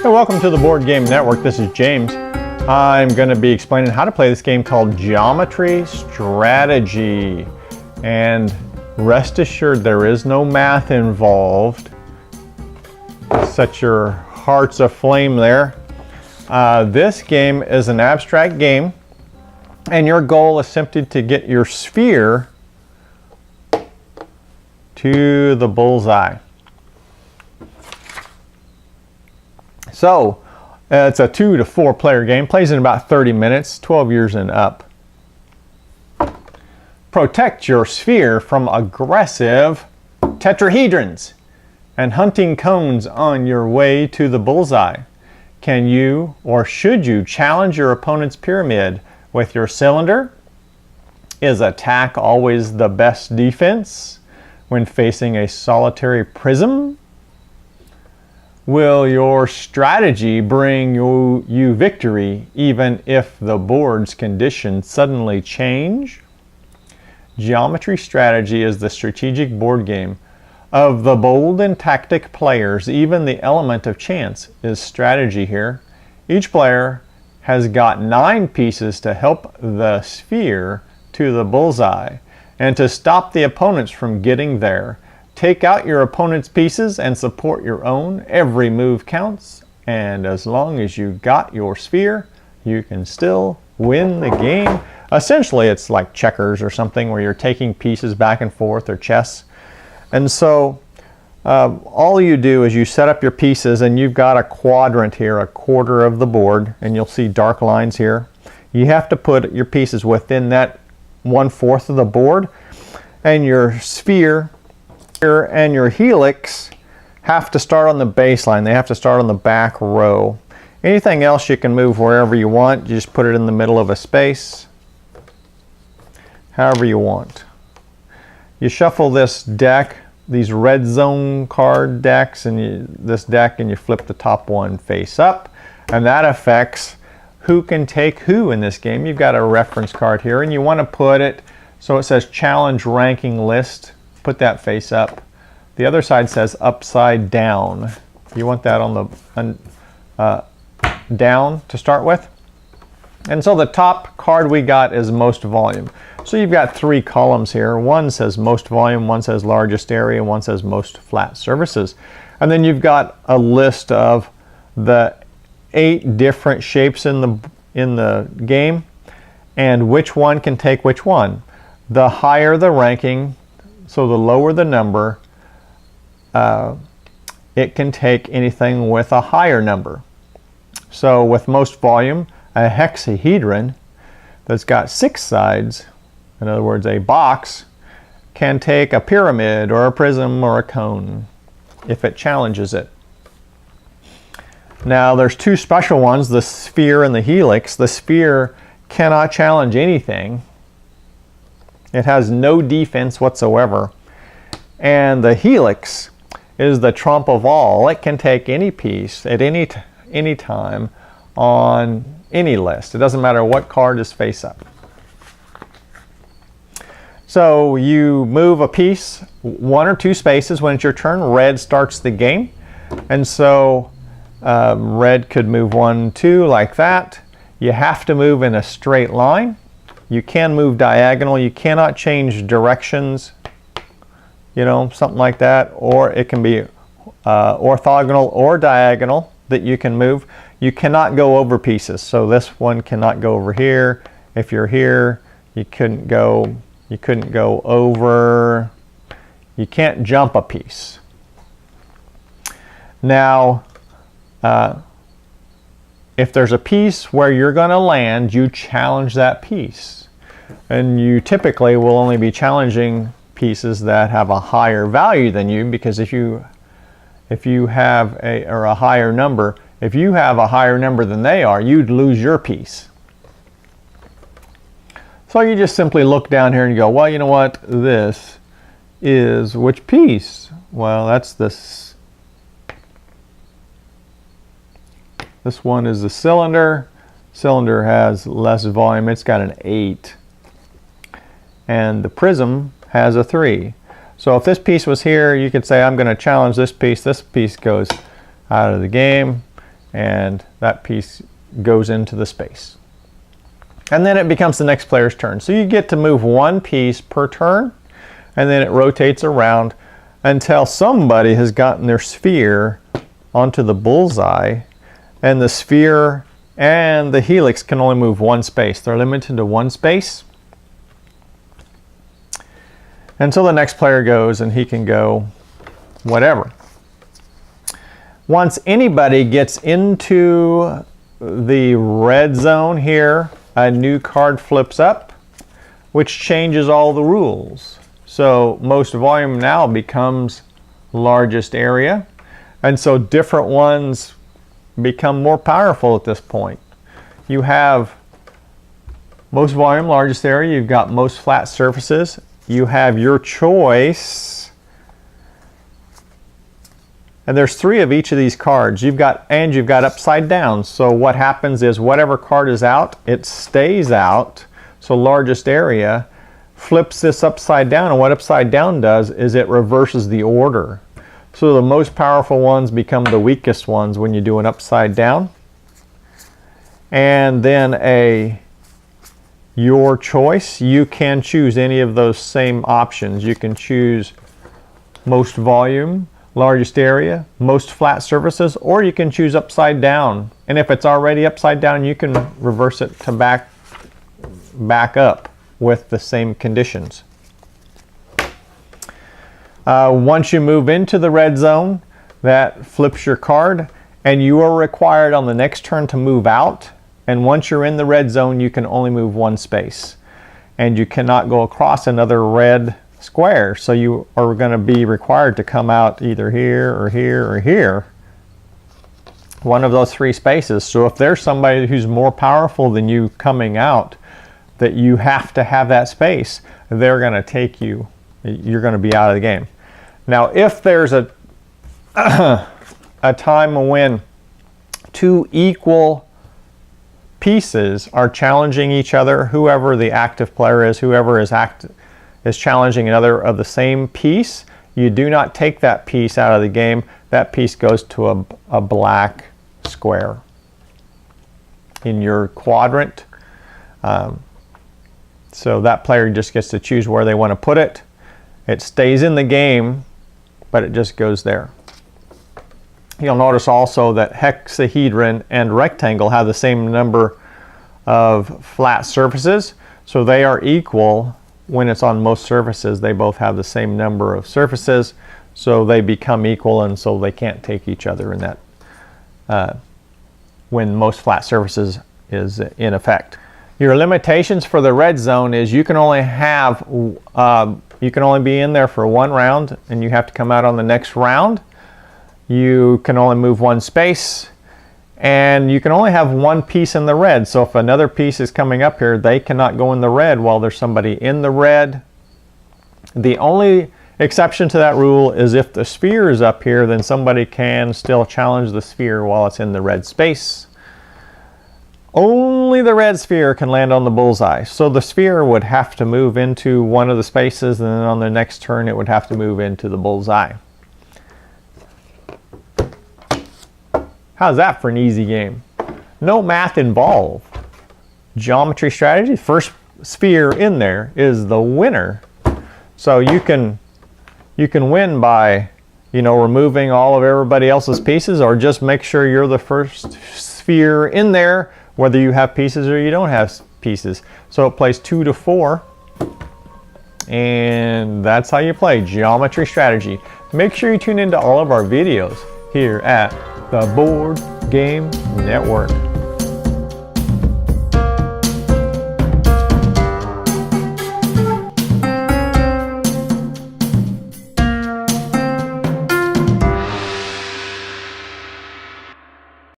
Hey, welcome to the Board Game Network. This is James. I'm going to be explaining how to play this game called Geometry Strategy. And rest assured, there is no math involved. Set your hearts aflame there. This game is an abstract game, and your goal is simply to get your sphere to the bullseye. So, it's a 2 to 4 player game, plays in about 30 minutes, 12 years and up. Protect your sphere from aggressive tetrahedrons and hunting cones on your way to the bullseye. Can you or should you challenge your opponent's pyramid with your cylinder? Is attack always the best defense when facing a solitary prism? Will your strategy bring you victory even if the board's conditions suddenly change? Geometry Strategy is the strategic board game of the bold and tactic players. Even the element of chance is strategy here. Each player has got 9 pieces to help the sphere to the bullseye and to stop the opponents from getting there. Take out your opponent's pieces and support your own. Every move counts, and as long as you got your sphere, you can still win the game. Essentially, it's like checkers or something where you're taking pieces back and forth, or chess. And so all you do is you set up your pieces, and you've got a quadrant here, a quarter of the board, and you'll see dark lines here. You have to put your pieces within that 1/4 of the board, and your sphere and your helix have to start on the baseline. They have to start on the back row. Anything else you can move wherever you want. You just put it in the middle of a space, however you want. You shuffle this deck, these Redzone card decks, and this deck, and you flip the top one face up, and that affects who can take who in this game. You've got a reference card here, and you want to put it so it says challenge ranking list. Put that face up. The other side says upside down. You want that on the down to start with. And so the top card we got is most volume. So you've got 3 columns here. One says most volume, one says largest area, one says most flat surfaces. And then you've got a list of the 8 different shapes in the game and which one can take which one. The higher the ranking, so the lower the number, it can take anything with a higher number. So with most volume, a hexahedron that's got 6 sides, in other words a box, can take a pyramid or a prism or a cone if it challenges it. Now there's 2 special ones, the sphere and the helix. The sphere cannot challenge anything. It has no defense whatsoever. And the helix is the trump of all. It can take any piece at any time on any list. It doesn't matter what card is face up. So you move a piece 1 or 2 spaces. When it's your turn, red starts the game. And so red could move 1, 2 like that. You have to move in a straight line. You can move diagonal. You cannot change directions, you know, something like that. Or it can be orthogonal or diagonal that you can move. You cannot go over pieces. So this one cannot go over here. If you're here, you couldn't go over. You can't jump a piece. Now, if there's a piece where you're going to land, you challenge that piece. And you typically will only be challenging pieces that have a higher value than you, because if you have a higher number, if you have a higher number than they are, you'd lose your piece. So you just simply look down here and go, well, you know what? This is which piece? Well, that's this. This one is the cylinder. Cylinder has less volume. It's got an 8. And the prism has a 3. So if this piece was here, you could say, I'm going to challenge this piece. This piece goes out of the game. and that piece goes into the space. And then it becomes the next player's turn. So you get to move one piece per turn, and then it rotates around until somebody has gotten their sphere onto the bullseye, and the sphere and the helix can only move one space. They're limited to one space until the next player goes, and he can go whatever. Once anybody gets into the red zone here, a new card flips up, which changes all the rules. So most volume now becomes largest area, and so different ones become more powerful at this point. You have most volume, largest area, you've got most flat surfaces, you have your choice, and there's 3 of each of these cards. You've got upside down. So what happens is whatever card is out, it stays out. So largest area flips this upside down, and what upside down does is it reverses the order. So the most powerful ones become the weakest ones when you do an upside down. And then your choice, you can choose any of those same options. You can choose most volume, largest area, most flat surfaces, or you can choose upside down. And if it's already upside down, you can reverse it to back up with the same conditions. Once you move into the red zone, that flips your card, and you are required on the next turn to move out. And once you're in the red zone, you can only move one space, and you cannot go across another red square. So you are going to be required to come out either here or here or here, one of those 3 spaces. So if there's somebody who's more powerful than you coming out, that you have to have that space, they're going to take you. You're going to be out of the game. Now, if there's a time when 2 equal pieces are challenging each other, whoever the active player is, whoever is challenging another of the same piece, you do not take that piece out of the game. That piece goes to a black square in your quadrant. So that player just gets to choose where they want to put it. It stays in the game, but it just goes there. You'll notice also that hexahedron and rectangle have the same number of flat surfaces, so they are equal. When it's on most surfaces, they both have the same number of surfaces, so they become equal, and so they can't take each other in that when most flat surfaces is in effect. Your limitations for the red zone is you can only be in there for 1 round, and you have to come out on the next round. You can only move 1 space, and you can only have 1 piece in the red. So if another piece is coming up here, they cannot go in the red while there's somebody in the red. The only exception to that rule is if the sphere is up here, then somebody can still challenge the sphere while it's in the red space. Only the red sphere can land on the bullseye. So the sphere would have to move into one of the spaces, and then on the next turn it would have to move into the bullseye. How's that for an easy game? No math involved. Geometry strategy, first sphere in there is the winner. So you can win by, removing all of everybody else's pieces, or just make sure you're the first sphere in there, whether you have pieces or you don't have pieces. So it plays 2 to 4, and that's how you play geometry strategy. Make sure you tune into all of our videos here at the Board Game Network.